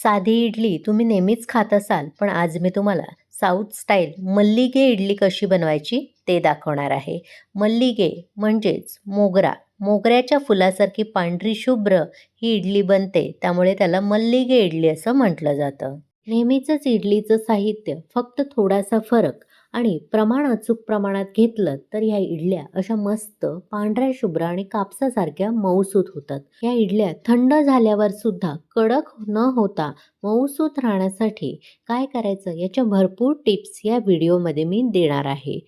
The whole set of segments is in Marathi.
साधी इडली तुम्ही नेहमीच खात असाल, पण आज मी तुम्हाला साऊथ स्टाईल मल्लिगे इडली कशी बनवायची ते दाखवणार आहे. मल्लिगे म्हणजेच मोगरा. मोगऱ्याच्या फुलासारखी पांढरी शुभ्र ही इडली बनते, त्यामुळे त्याला मल्लिगे इडली असं म्हटलं जातं. नेहमीचंच इडलीचं साहित्य, फक्त थोडासा फरक आणि प्रमाण अचूक प्रमाणात घेतलं तर ह्या इडल्या अशा मस्त पांढऱ्या शुभ्र आणि कापसासारख्या मऊसूत होतात. या इडल्या थंड झाल्यावर सुद्धा कडक न होता मऊसूत राहण्यासाठी काय करायचं याच्या भरपूर टिप्स या व्हिडिओमध्ये मी देणार आहे.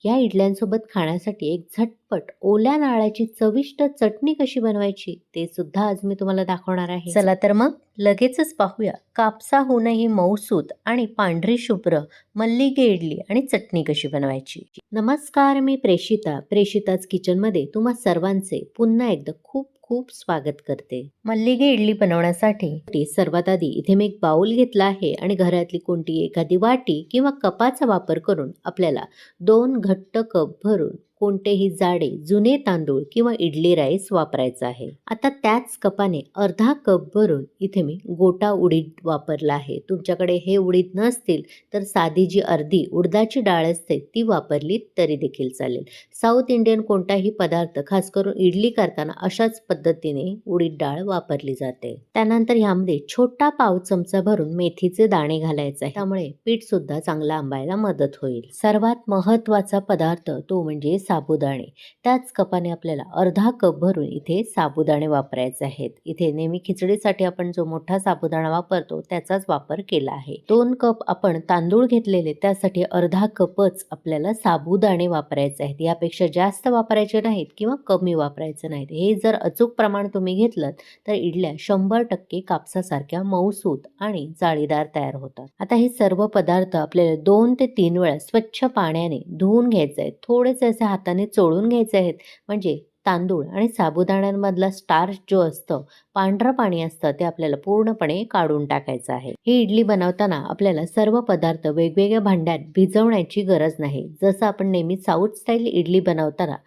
या इडल्यांसोबत खाण्यासाठी एक झटपट ओल्या नारळाची चविष्ट चटणी कशी बनवायची ते सुद्धा आज मी तुम्हाला दाखवणार आहे. चला तर मग लगेचच पाहूया कापसाहूनही मऊसूत आणि पांढरी शुभ्र मल्लिगे इडली आणि चटणी कशी बनवायची. नमस्कार, मी प्रेषिताच किचनमध्ये तुम्हा सर्वांचे पुन्हा एकदा खूप खूप स्वागत करते. मल्लिगे इडली बनवण्यासाठी सर्वात आधी इथे मी एक बाउल घेतला आहे आणि घरातली कोणती एखादी वाटी किंवा कपाचा वापर करून आपल्याला 2 घट्ट कप भरून कोणतेही जाडे जुने तांदूळ किंवा इडली राईस वापरायचा आहे. आता त्याच कपाने अर्धा कप भरून इथे मी गोटा उडीद वापरला आहे. तुमच्याकडे हे उडीद नसतील तर साधी जी अर्धी उडदाची डाळ असते ती वापरली तरी देखील चालेल. साऊथ इंडियन कोणताही पदार्थ खास करून इडली करताना अशाच पद्धतीने उडीद डाळ वापरली जाते. त्यानंतर ह्यामध्ये छोटा पाव चमचा भरून मेथीचे दाणे घालायचे आहे, त्यामुळे पीठ सुद्धा चांगलं आंबायला मदत होईल. सर्वात महत्त्वाचा पदार्थ तो म्हणजे साबुदाणे. त्याच कपाने आपल्याला अर्धा कप भरून इथे साबुदाणे वापरायचे आहेत. इथे नेहमी खिचडीसाठी आपण जो मोठा साबुदाणा वापरतो त्याचाच वापर केला आहे. 2 कप आपण तांदूळ घेतलेले, त्यासाठी अर्धा कपच आपल्याला साबुदाणे वापरायचे आहेत. यापेक्षा जास्त वापरायचे नाहीत किंवा कमी वापरायचे नाहीत. हे जर अचूक प्रमाण तुम्ही घेतलं तर इडल्या 100% कापसासारख्या मऊसूत आणि जाळीदार तयार होतात. आता हे सर्व पदार्थ आपल्याला 2 ते 3 वेळा स्वच्छ पाण्याने धुवून घ्यायचे आहेत. थोडेसे असे हाताने चोळून घ्यायचे आहेत, म्हणजे तांदूळ आणि साबुदाण्यांमधला स्टार्च जो असतं, पांढरं पाणी असतं, ते आपल्याला पूर्णपणे काढून टाकायचं आहे. ही इडली बनवताना आपल्याला सर्व पदार्थ वेगवेगळ्या भांड्यात भिजवण्याची गरज नाही. जसं आपण नेहमी साऊथ स्टाईल इडली बनवताना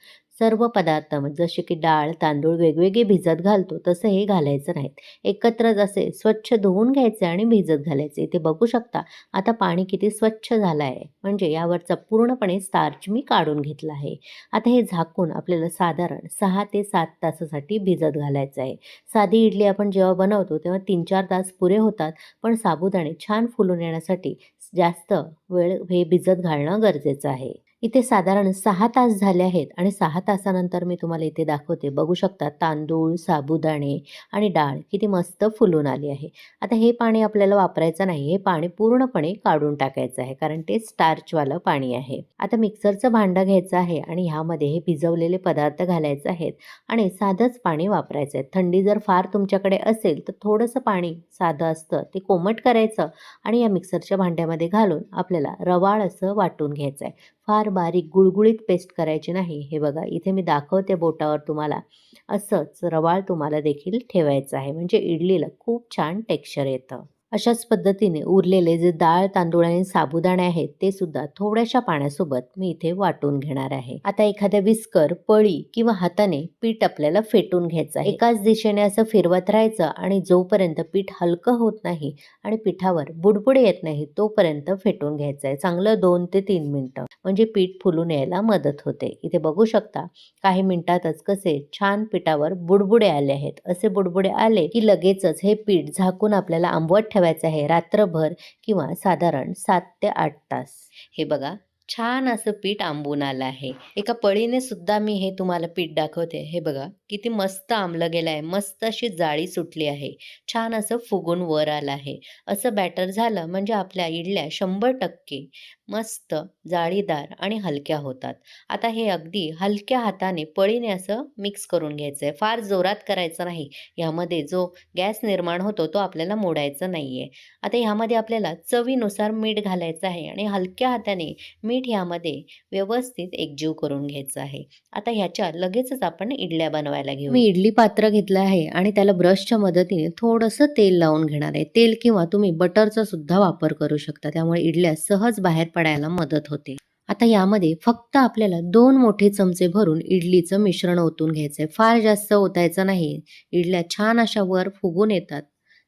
सर्व पदार्थ जसे की डाळ तांदूळ वेगवेगळे भिजत घालतो तसं हे घालायचं नाहीत. एकत्रच असे स्वच्छ धुवून घ्यायचे आणि भिजत घालायचे. इथे बघू शकता आता पाणी किती स्वच्छ झालं आहे, म्हणजे यावरचा पूर्णपणे स्टार्च मी काढून घेतला आहे. आता हे झाकून आपल्याला साधारण 6 ते 7 तासासाठी भिजत घालायचं आहे. साधी इडली आपण जेव्हा बनवतो तेव्हा 3-4 तास पुरे होतात, पण साबुदाणे छान फुलून येण्यासाठी जास्त वेळ हे भिजत घालणं गरजेचं आहे. इथे साधारण 6 तास झाले आहेत आणि 6 तासानंतर मी तुम्हाला इथे दाखवते. बघू शकता तांदूळ साबुदाणे आणि डाळ किती मस्त फुलून आली आहे. आता हे पाणी आपल्याला वापरायचं नाही. हे पाणी पूर्णपणे काढून टाकायचं आहे, कारण ते स्टार्चवालं पाणी आहे. आता मिक्सरचं भांडं घ्यायचं आहे आणि ह्यामध्ये हे भिजवलेले पदार्थ घालायचे आहेत आणि साधंच पाणी वापरायचं आहे. थंडी जर फार तुमच्याकडे असेल तर थोडंसं पाणी साधं असतं ते कोमट करायचं आणि या मिक्सरच्या भांड्यामध्ये घालून आपल्याला रवाळ असं वाटून घ्यायचं आहे. फार बारीक गुळगुळीत पेस्ट करायची नाही. हे बघा इथे मी दाखवते बोटावर तुम्हाला. असंच रवाळ तुम्हाला देखील ठेवायचं आहे, म्हणजे इडलीला खूप छान टेक्स्चर येतं. अशाच पद्धतीने उरलेले जे डाळ तांदूळ आणि साबुदाणे आहेत ते सुद्धा थोड्याशा पाण्यासोबत मी इथे वाटून घेणार आहे. आता एखाद्या विस्कर पळी किंवा हाताने पीठ आपल्याला फेटून घ्यायचं आहे. एकाच दिशेने असं फिरवत राहायचं आणि जोपर्यंत पीठ हलकं होत नाही आणि पिठावर बुडबुडे येत नाही तोपर्यंत फेटून घ्यायचं आहे. चांगलं 2 ते 3 मिनिटं, म्हणजे पीठ फुलून यायला मदत होते. इथे बघू शकता काही मिनिटातच कसे छान पिठावर बुडबुडे आले आहेत. असे बुडबुडे आले की लगेचच हे पीठ झाकून आपल्याला आंबवत ठेवायचं आहे रात्रभर किंवा साधारण 7 ते 8 तास. हे बघा छान असं पीठ आंबून आलं आहे. एका पळीने सुद्धा मी हे तुम्हाला पीठ दाखवते. हे बघा किती मस्त आंबलं गेलं आहे. मस्त अशी जाळी सुटली आहे. छान असं फुगून वर आलं आहे. असं बॅटर झालं म्हणजे आपल्या इडल्या 100% मस्त जाळीदार आणि हलक्या होतात. आता हे अगदी हलक्या हाताने पळीने असं मिक्स करून घ्यायचं आहे. फार जोरात करायचं नाही. यामध्ये जो गॅस निर्माण होतो तो आपल्याला मोडायचा नाही आहे. आता ह्यामध्ये आपल्याला चवीनुसार मीठ घालायचं आहे आणि हलक्या हाताने मीठ ह्यामध्ये व्यवस्थित एकजीव करून घ्यायचं आहे. आता ह्याच्या लगेचच आपण इडल्या बनवायला घेऊ. मी इडली पात्र घेतलं आहे आणि त्याला ब्रशच्या मदतीने थोडंसं तेल लावून घेणार आहे. तेल किंवा तुम्ही बटरचा सुद्धा वापर करू शकता, त्यामुळे इडल्या सहज बाहेर पडायला मदत होते. आता यामध्ये फक्त आपल्याला 2 मोठे चमचे भरून इडलीचं मिश्रण ओतून घ्यायचं आहे. फार जास्त ओतायचं नाही. इडल्या छान अशा वर फुगून येतात,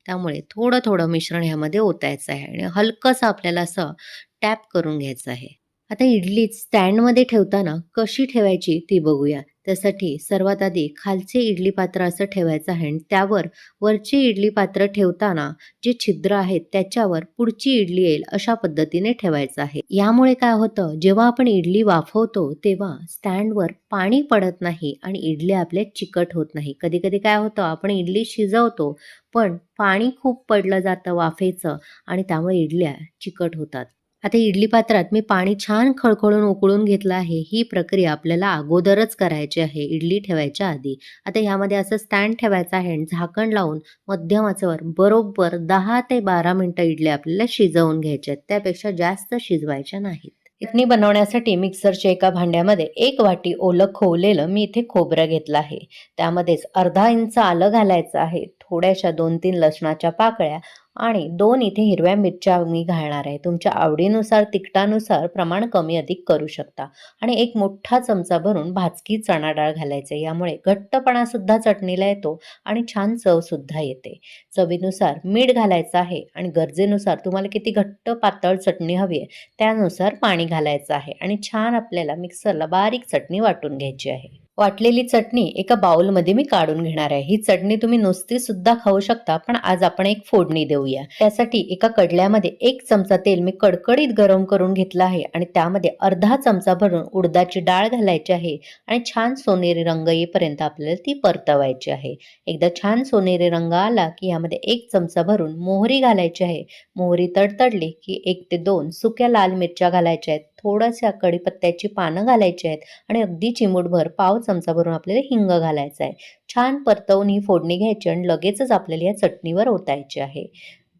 त्यामुळे थोडं थोडं मिश्रण ह्यामध्ये ओतायचं आहे आणि हलकंसं आपल्याला असं टॅप करून घ्यायचं आहे. आता इडली स्टँडमध्ये ठेवताना कशी ठेवायची ती बघूया. त्यासाठी सर्वात आधी खालचे इडली पात्र असं ठेवायचं आहे आणि त्यावर वरची इडली पात्र ठेवताना जे छिद्र आहेत त्याच्यावर पुढची इडली येईल अशा पद्धतीने ठेवायचं आहे. यामुळे काय होतं, जेव्हा आपण इडली वाफवतो तेव्हा स्टँडवर पाणी पडत नाही आणि इडल्या आपल्या चिकट होत नाही. कधी कधी काय होतं, आपण इडली शिजवतो पण पाणी खूप पडलं जातं वाफेचं आणि त्यामुळे इडल्या चिकट होतात. आता इडली पात्रात मी पाणी छान खळखळून उकळून घेतलं आहे. ही प्रक्रिया आपल्याला अगोदरच करायची आहे इडली ठेवायच्या आधी. आता ह्यामध्ये असं स्टँड ठेवायचं आहे आणि झाकण लावून मध्यम आचेवर बरोबर 10 ते 12 मिनिटं इडल्या आपल्याला शिजवून घ्यायच्या आहेत. त्यापेक्षा जास्त शिजवायच्या नाहीत. चटणी बनवण्यासाठी मिक्सरच्या एका भांड्यामध्ये 1 वाटी ओलं खोवलेलं मी इथे खोबरं घेतलं आहे. त्यामध्येच अर्धा इंच आलं घालायचं आहे. थोड्याशा 2-3 लसणाच्या पाकळ्या आणि 2 इथे हिरव्या मिरच्या मी घालणार आहे. तुमच्या आवडीनुसार, तिखटानुसार प्रमाण कमी अधिक करू शकता. आणि 1 मोठा चमचा भरून भाजकी चणा डाळ घालायचे. यामुळे घट्टपणा सुद्धा चटणीला येतो आणि छान चव सुद्धा येते. चवीनुसार मीठ घालायचं आहे आणि गरजेनुसार तुम्हाला किती घट्ट पातळ चटणी हवी आहे त्यानुसार पाणी घालायचं आहे आणि छान आपल्याला मिक्सरला बारीक चटणी वाटून घ्यायची आहे. वाटलेली चटणी एका बाउलमध्ये मी काढून घेणार आहे. ही चटणी तुम्ही नुसती सुद्धा खाऊ शकता, पण आज आपण एक फोडणी देऊया. त्यासाठी एका कडल्यामध्ये 1 चमचा तेल मी कडकडीत गरम करून घेतलं आहे आणि त्यामध्ये अर्धा चमचा भरून उडदाची डाळ घालायची आहे आणि छान सोनेरी रंग येईपर्यंत आपल्याला ती परतवायची आहे. एकदा छान सोनेरी रंग आला की यामध्ये 1 चमचा भरून मोहरी घालायची आहे. मोहरी तडतडली की 1 ते 2 सुक्या लाल मिरच्या घालायच्या आहेत. थोड्याशा कढीपत्त्याची पानं घालायची आहेत आणि अगदी चिमूटभर पाव चमचा भरून आपल्याला हिंग घालायचा आहे. छान परतवून ही फोडणी घ्यायची आणि लगेचच आपल्याला या चटणीवर ओतायची आहे.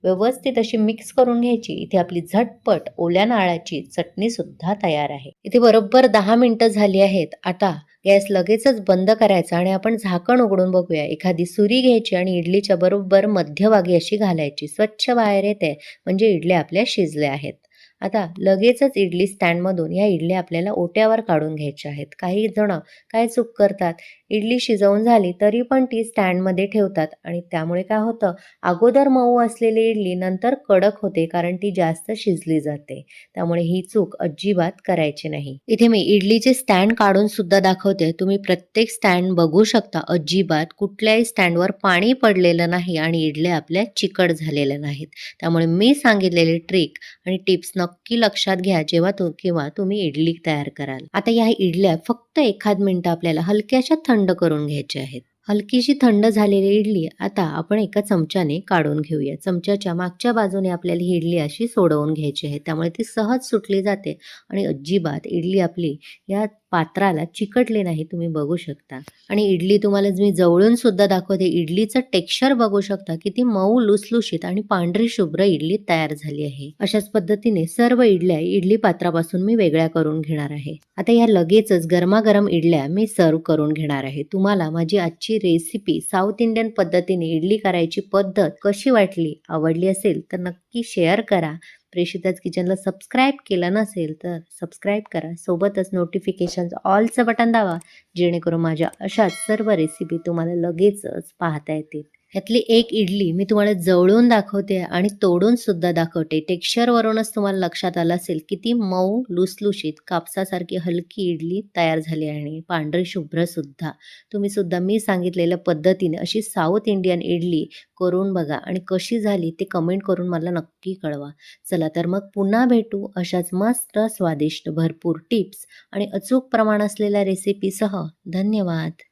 व्यवस्थित अशी मिक्स करून घ्यायची. इथे आपली झटपट ओल्या नारळाची चटणी सुद्धा तयार आहे. इथे बरोबर 10 मिनिटं झाली आहेत. आता गॅस लगेचच बंद करायचा आणि आपण झाकण उघडून बघूया. एखादी सुरी घ्यायची आणि इडलीच्या बरोबर मध्यभागी अशी घालायची. स्वच्छ बाहेर येते म्हणजे इडल्या आपल्या शिजल्या आहेत. आता लगेचच इडली स्टँडमधून या इडल्या आपल्याला ओट्यावर काढून घ्यायच्या आहेत. काही जण काय चूक करतात, इडली शिजवून झाली तरी पण ती स्टँडमध्ये ठेवतात आणि त्यामुळे काय होतं, अगोदर मऊ असलेली इडली नंतर कडक होते कारण ती जास्त शिजली जाते. त्यामुळे ही चूक अजिबात करायची नाही. इथे मी इडलीचे स्टँड काढून सुद्धा दाखवते. तुम्ही प्रत्येक स्टँड बघू शकता. अजिबात कुठल्याही स्टँडवर पाणी पडलेलं नाही आणि इडल्या आपल्या चिकट झालेल्या नाहीत. त्यामुळे मी सांगितलेली ट्रिक आणि टिप्स नक्की लक्षात घ्या जेव्हा किंवा तुम्ही इडली तयार कराल. आता या इडल्या फक्त एखाद मिनिट आपल्याला हलक्याशा थंड करून घ्यायच्या आहेत. हलकीशी थंड झालेली इडली आता आपण एका चमच्याने काढून घेऊया. चमच्याच्या मागच्या बाजूने आपल्याला ही इडली अशी सोडवून घ्यायची आहे. त्यामुळे ती सहज सुटली जाते आणि अजिबात इडली आपली या पात्राला चिकटली नाही. तुम्ही बघू शकता. आणि इडली तुम्हाला मी जवळून सुद्धा दाखवते. इडलीचं टेक्स्चर बघू शकता. किती मऊ लुसलुशीत आणि पांढरी शुभ्र इडली तयार झाली आहे. अशाच पद्धतीने सर्व इडल्या इडली पात्रापासून मी वेगळ्या करून घेणार आहे. आता या लगेचच गरमागरम इडल्या मी सर्व करून घेणार आहे. तुम्हाला माझी आजची रेसिपी साऊथ इंडियन पद्धतीने इडली करायची पद्धत कशी वाटली, आवडली असेल तर नक्की शेअर करा. प्रेषिताज किचनला सबस्क्राईब केलं नसेल तर सबस्क्राईब करा. सोबतच नोटिफिकेशन ऑलचं बटन दाबा जेणेकरून माझ्या अशाच सर्व रेसिपी तुम्हाला लगेचच पाहता येतील. यातली एक इडली मी तुम्हाला जवळून दाखवते आणि तोडून सुद्धा दाखवते. टेक्स्चरवरूनच तुम्हाला लक्षात आलं असेल किती मऊ लुसलुशीत कापसासारखी हलकी इडली तयार झाली आणि पांढरी शुभ्र सुद्धा. तुम्ही सुद्धा मी सांगितलेल्या पद्धतीने अशी साऊथ इंडियन इडली करून बघा आणि कशी झाली ते कमेंट करून मला नक्की कळवा. चला तर मग पुन्हा भेटू अशाच मस्त स्वादिष्ट भरपूर टिप्स आणि अचूक प्रमाण असलेल्या रेसिपीसह. धन्यवाद.